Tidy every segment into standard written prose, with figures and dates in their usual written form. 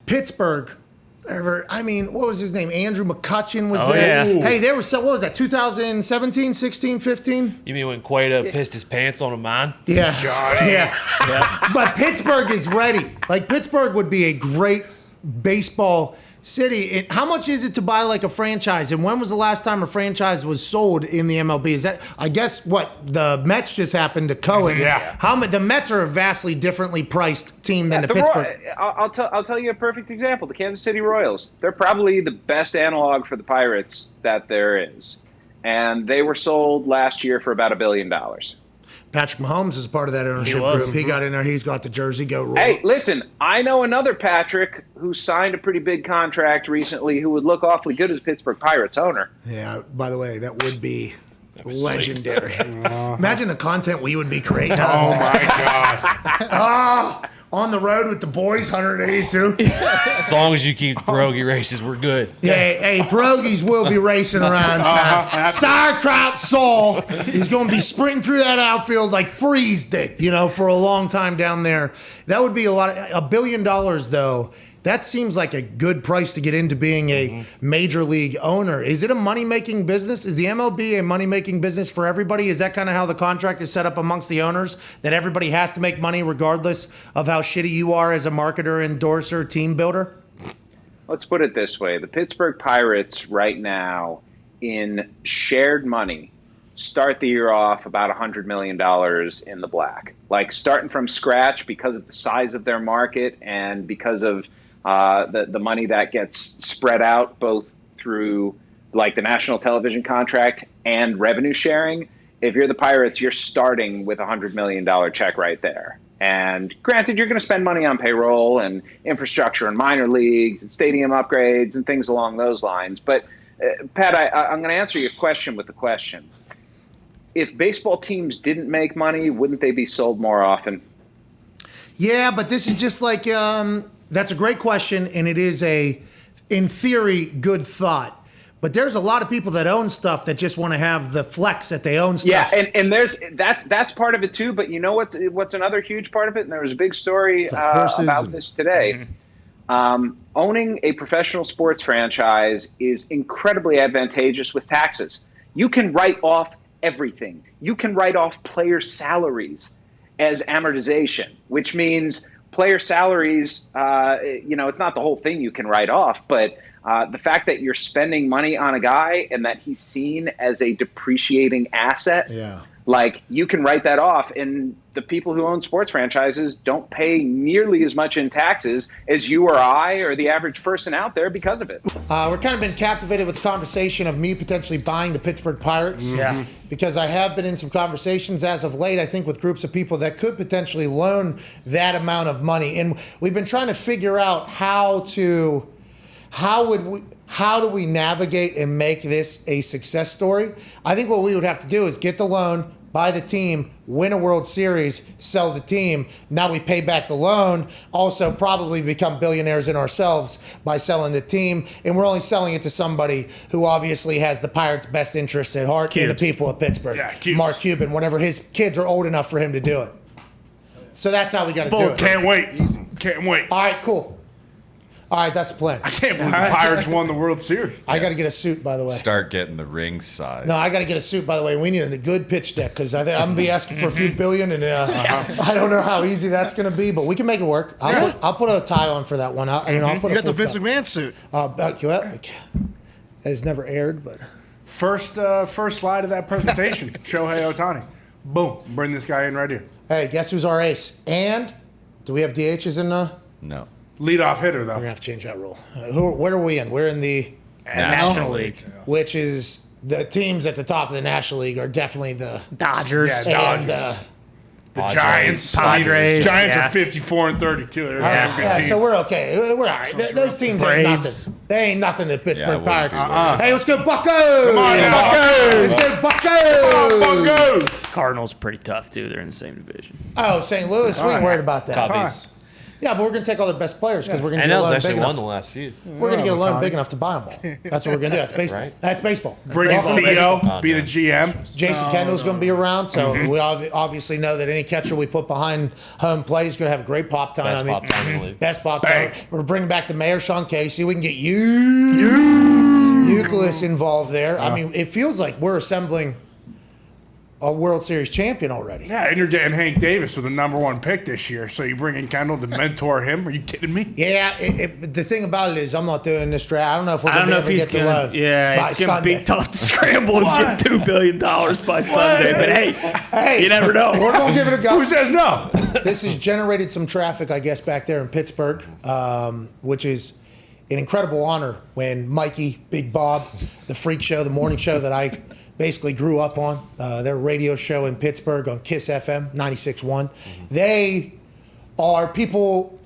Pittsburgh. I mean, what was his name? Andrew McCutcheon was Yeah. there. Hey, there was what was that? 2017, 16, 15? You mean when Cueto pissed his pants on a mine? Yeah. Yeah. But Pittsburgh is ready. Like, Pittsburgh would be a great baseball city. How much is it to buy like a franchise? And when was the last time a franchise was sold in the MLB? Is that, I guess, what the Mets just happened to Cohen? Yeah. The Mets are a vastly differently priced team than the Pittsburgh. I'll tell you a perfect example. The Kansas City Royals. They're probably the best analog for the Pirates that there is, and they were sold last year for about $1 billion. Patrick Mahomes is part of that ownership group. He got in there. He's got the jersey. Go Royals. Hey, listen, I know another Patrick who signed a pretty big contract recently who would look awfully good as a Pittsburgh Pirates owner. Yeah, by the way, that would be legendary. Imagine the content we would be creating. Oh, my God. On the road with the boys, 182. As long as you keep pierogi races, we're good. Yeah, hey, pierogies will be racing around. Sauerkraut Saul is going to be sprinting through that outfield like Freeze did, for a long time down there. That would be a lot. $1 billion, though. That seems like a good price to get into being a major league owner. Is it a money-making business? Is the MLB a money-making business for everybody? Is that kind of how the contract is set up amongst the owners, that everybody has to make money regardless of how shitty you are as a marketer, endorser, team builder? Let's put it this way. The Pittsburgh Pirates right now, in shared money, start the year off about $100 million in the black. Like, starting from scratch because of the size of their market and because of the money that gets spread out both through like the national television contract and revenue sharing. If you're the Pirates, you're starting with $100 million check right there. And granted, you're going to spend money on payroll and infrastructure and minor leagues and stadium upgrades and things along those lines. But Pat, I'm going to answer your question with a question. If baseball teams didn't make money, wouldn't they be sold more often? Yeah, but this is just like, that's a great question, and it is in theory, good thought. But there's a lot of people that own stuff that just want to have the flex that they own stuff. Yeah, and that's part of it too. But you know what's another huge part of it? And there was a big story about this today. Owning a professional sports franchise is incredibly advantageous with taxes. You can write off everything. You can write off player salaries as amortization, which means player salaries, it's not the whole thing you can write off, but the fact that you're spending money on a guy and that he's seen as a depreciating asset, like you can write that off. And the people who own sports franchises don't pay nearly as much in taxes as you or I or the average person out there because of it. We're kind of been captivated with the conversation of me potentially buying the Pittsburgh Pirates. Yeah. Because I have been in some conversations as of late, I think, with groups of people that could potentially loan that amount of money. And we've been trying to figure out how do we navigate and make this a success story? I think what we would have to do is get the loan, buy the team, win a World Series, sell the team. Now we pay back the loan, also probably become billionaires in ourselves by selling the team. And we're only selling it to somebody who obviously has the Pirates' best interests at heart and the people of Pittsburgh. Yeah, Mark Cuban, whenever his kids are old enough for him to do it. So that's how we got to do it. Can't wait. Can't wait. All right, cool. All right, that's the plan. I can't believe the Pirates won the World Series. I got to get a suit, by the way. Start getting the ring size. No, I got to get a suit, by the way. We need a good pitch deck because I'm going to be asking for a few billion, and I don't know how easy that's going to be, but we can make it work. I'll put a tie on for that one. I'll put You got the Vince McMahon suit. That has never aired, but First slide of that presentation, Shohei Ohtani. Boom, bring this guy in right here. hey, guess who's our ace? And do we have DHs in? No. Leadoff hitter, though. We're going to have to change that rule. Where are we in? We're in the National League. which is the teams at the top of the National League are definitely the Dodgers. Yeah, and Dodgers. The Giants. Padres. Giants Yeah. are 54-32. They're a good yeah, team. so we're okay. We're all right. Those teams ain't Braves. nothing. They ain't nothing to Pittsburgh Yeah, Pirates. well, Hey, let's go Buccos! Come on now. Let's go Buccos! Buccos. Cardinals pretty tough too. They're in the same division. Oh, St. Louis, we ain't worried about that. Cubbies. Yeah, but we're going to take all the best players because we're going to And get a L's loan big actually won enough. the last few. We're going to get a loan big enough to buy them all. That's what we're going to do. That's baseball. Right. That's baseball. Bring in Theo, be the GM. Jason Kendall's going to be around, so we obviously know that any catcher we put behind home plate is going to have a great pop time. Best pop time in the league. Best pop time. We're bringing back the mayor, Sean Casey. We can get Euclid involved there. I mean, it feels like we're assembling a World Series champion already. Yeah, and you're getting Hank Davis with the #1 pick this year. So you bring in Kendall to mentor him? Are you kidding me? Yeah, the thing about it is I'm not doing this draft. I don't know if we're going to be able to get the loan Yeah, by it's going to Sunday. be tough to scramble and get $2 billion by Sunday. But hey, you never know. We're going to give it a go. Who says no? This has generated some traffic, I guess, back there in Pittsburgh, which is an incredible honor when Mikey, Big Bob, the Freak Show, the morning show that I basically grew up on, their radio show in Pittsburgh on KISS FM 96.1. They are people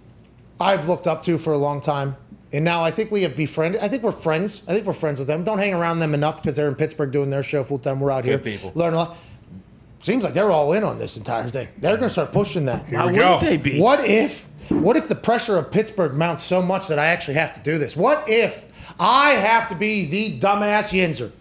I've looked up to for a long time. And now I think we have befriended. I think we're friends. I think we're friends with them. Don't hang around them enough because they're in Pittsburgh doing their show full time. We're out here. Good people. Learn a lot. Seems like they're all in on this entire thing. They're going to start pushing that. Why we go. wouldn't they be? What if the pressure of Pittsburgh mounts so much that I actually have to do this? What if I have to be the dumbass Yinzer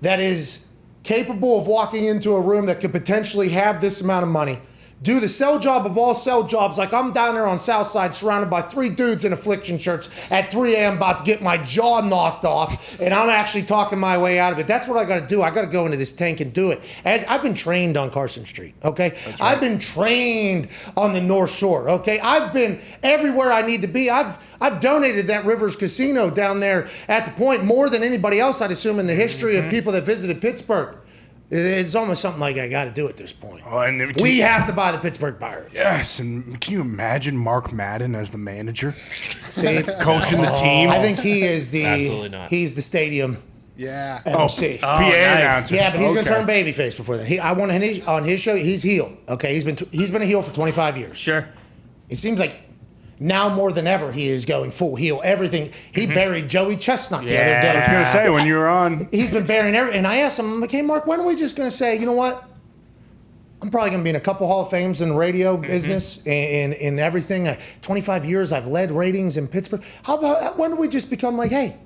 that is capable of walking into a room that could potentially have this amount of money, do the sell job of all sell jobs, like I'm down there on Southside surrounded by 3 dudes in affliction shirts at 3 a.m. about to get my jaw knocked off, and I'm actually talking my way out of it. That's what I got to do. I got to go into this tank and do it. As I've been trained on Carson Street, okay? Right. I've been trained on the North Shore, okay? I've been everywhere I need to be. I've donated that Rivers Casino down there at the Point more than anybody else, I'd assume, in the history of people that visited Pittsburgh. It's almost something like I got to do at this point. Oh, and We have to buy the Pittsburgh Pirates. Yes, and can you imagine Mark Madden as the manager, See, coaching the team? I think he is Absolutely not. he's the stadium Yeah. MC. PA nice. announcer. Yeah, but he's going to Okay. turn babyface before that. On his show, he's heel. Okay, he's been a heel for 25 years. Sure. It seems like now more than ever he is going full heel. Everything. He buried Joey Chestnut the other day. I was gonna say when you were on. He's been burying everything. And I asked him, I'm like, hey, Mark, when are we just going to say, you know what? I'm probably going to be in a couple Hall of Fames in the radio business and in everything. 25 years I've led ratings in Pittsburgh. How about when do we just become like, hey,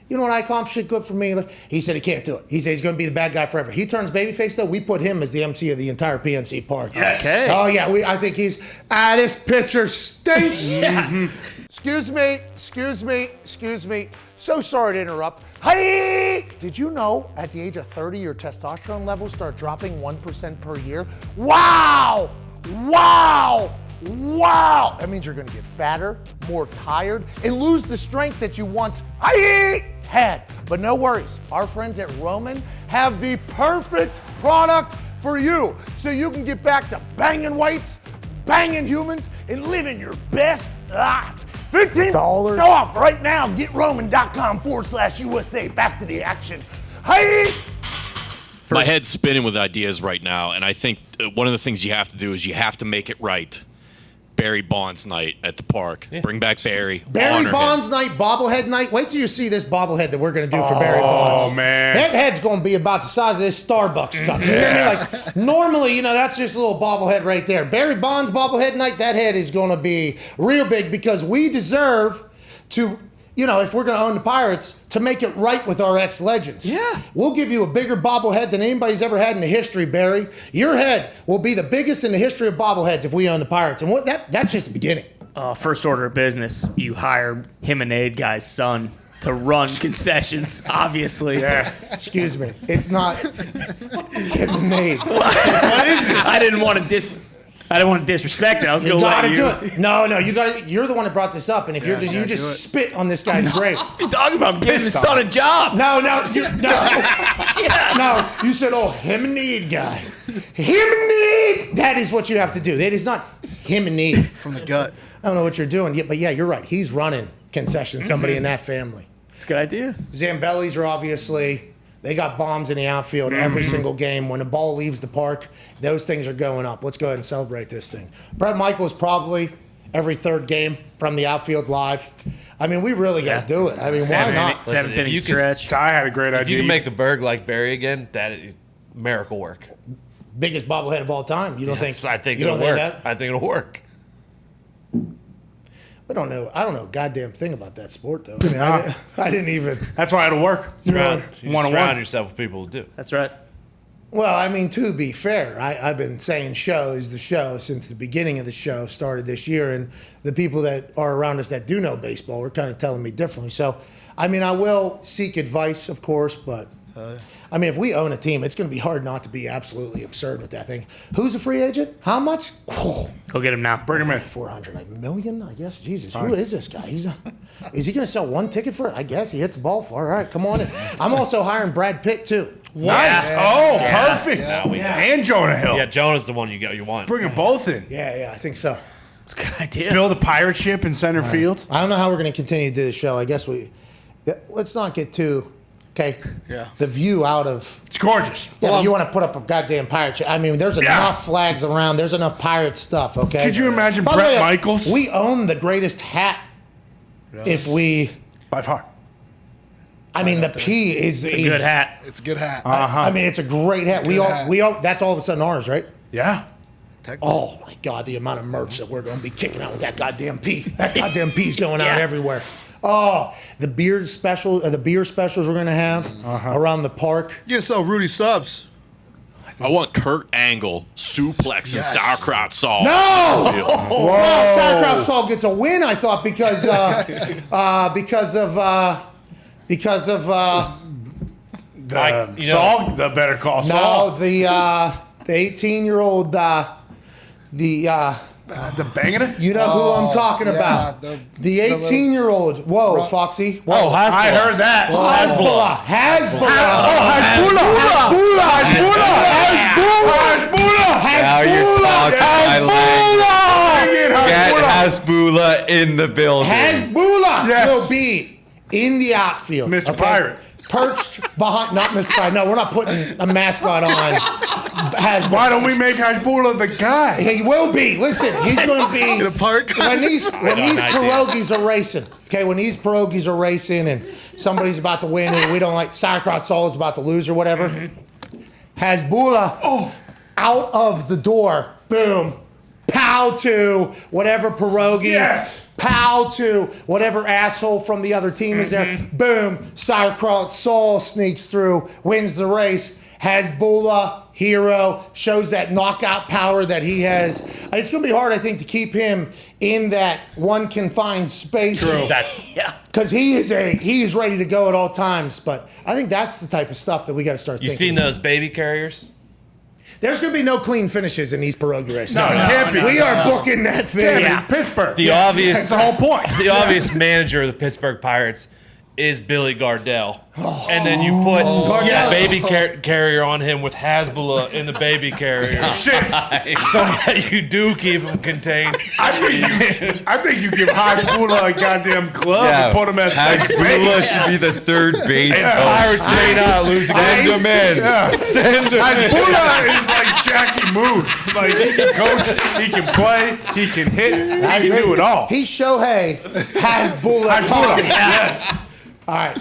you know what, Icom, shit good for me. He said he can't do it. He said he's going to be the bad guy forever. He turns babyface, though. We put him as the MC of the entire PNC Park. Yes. Okay. Oh, yeah. I think he's, this pitcher stinks. Yeah. Excuse me. So sorry to interrupt. Hey! Did you know at the age of 30, your testosterone levels start dropping 1% per year? Wow! That means you're gonna get fatter, more tired, and lose the strength that you once had. But no worries, our friends at Roman have the perfect product for you. So you can get back to banging weights, banging humans, and living your best life. $15 off right now. Get Roman.com/USA. Back to the action. Hey! My head's spinning with ideas right now, and I think one of the things you have to do is you have to make it right. Barry Bonds night at the park. Yeah. Bring back Barry. Barry Bonds night, bobblehead night. Wait till you see this bobblehead that we're going to do for Barry Bonds. Oh, man. That head's going to be about the size of this Starbucks cup. You hear me? Like, normally, that's just a little bobblehead right there. Barry Bonds bobblehead night, that head is going to be real big because we deserve to, if we're going to own the Pirates, to make it right with our ex-legends. Yeah. We'll give you a bigger bobblehead than anybody's ever had in the history, Barry. Your head will be the biggest in the history of bobbleheads if we own the Pirates. And that's just the beginning. First order of business, you hire Lemonade guy's son to run concessions, obviously. Yeah. Excuse me. It's not Lemonade. What is it? I didn't want to disrespect it. I was You going to gotta let do it. No, you're the one that brought this up, and if you just spit on this guy's grave. You're talking about giving his son a job. No, you said, Lemonade guy. Lemonade! That is what you have to do. That is not Lemonade. From the gut. I don't know what you're doing, but yeah, you're right. He's running concession, somebody in that family. It's a good idea. Zambellis are obviously, they got bombs in the outfield every single game. When the ball leaves the park, those things are going up. Let's go ahead and celebrate this thing. Brett Michaels probably every third game from the outfield live. I mean, we really got to do it. I mean, why not? Seventh inning you can- stretch. Ty had a great If idea. you can make the Berg like Barry again, that is miracle work. Biggest bobblehead of all time. You don't think? I think you it'll don't work. think that? I think it'll work. I don't know a goddamn thing about that sport, though. I mean, I didn't even. That's why it'll work. Surround One-on-one. yourself with people who do. That's right. Well, I mean, to be fair, I've been saying show is the show since the beginning of the show started this year, and the people that are around us that do know baseball were kind of telling me differently. So, I mean, I will seek advice, of course, but I mean, if we own a team, it's going to be hard not to be absolutely absurd with that thing. Who's a free agent? How much? Go get him now. Bring him in. 400 million, I guess. Jesus, who is this guy? Is he going to sell one ticket for it? I guess he hits the ball far. All right, come on in. I'm also hiring Brad Pitt too. Nice. Perfect. And Jonah Hill. Yeah, Jonah's the one you want. Bring them both in. Yeah, I think so. It's a good idea. Build a pirate ship in center field. I don't know how we're going to continue to do the show. I guess let's not get too, the view out of. It's gorgeous. Yeah, but you want to put up a goddamn pirate ship. I mean, there's enough flags around. There's enough pirate stuff, okay? Could you imagine By the Bret way, Michaels? We own the greatest hat if we. By far. I mean, the P is It's a good hat. It's a good hat. I mean, it's a great hat. We all. That's all of a sudden ours, right? Yeah. Oh my God, the amount of merch that we're going to be kicking out with that goddamn P. That goddamn P's going out everywhere. Oh, the beer specials we're going to have around the park. You can sell Rudy subs. I want Kurt Angle suplex and sauerkraut sauce. No! No, sauerkraut salt gets a win. I thought because of The Better Call Saul. no the 18-year-old The banging. you know who I'm talking about. The 18-year-old. Whoa, Foxy. Whoa. I heard that. Hezbollah. Now you're talking my language. Get Hasbullah in the building. Hezbollah Yes. will be in the outfield. Mr. Pirate. Perched behind, not Mr. Pirate. No, we're not putting a mascot on Hezbollah. Why don't we make Hezbollah the guy? He will be. Listen, he's going to be In a park. when these pierogies are racing. Okay, when these pierogies are racing and somebody's about to win and we don't like sauerkraut Saul is about to lose or whatever. Hezbollah out of the door. Boom. Pow to whatever pierogi. Yes. Pow to whatever asshole from the other team is there. Boom. Sauerkraut Saul sneaks through, wins the race. Hezbollah, hero, shows that knockout power that he has. It's going to be hard, I think, to keep him in that one confined space. True. Because he is ready to go at all times. But I think that's the type of stuff that we got to start You thinking. seen those baby carriers? There's going to be no clean finishes in these pierogi races. No, it can't be. We are booking that thing. Yeah. Pittsburgh. The obvious That's the whole point. The obvious manager of the Pittsburgh Pirates is Billy Gardell. And then you put a baby carrier on him with Hasbullah in the baby carrier. Shit. So that you do keep him contained. I think you give Hezbollah a goddamn glove and put him at second Hasbullah base. should be the third base coach. Pirates may not lose the Send game. him in. Yeah. Send him in. Hezbollah is like Jackie Moon. Like, he can coach, he can play, he can hit, he can do it all. He's Shohei Hezbollah. Hezbollah. talking. Yes. All right.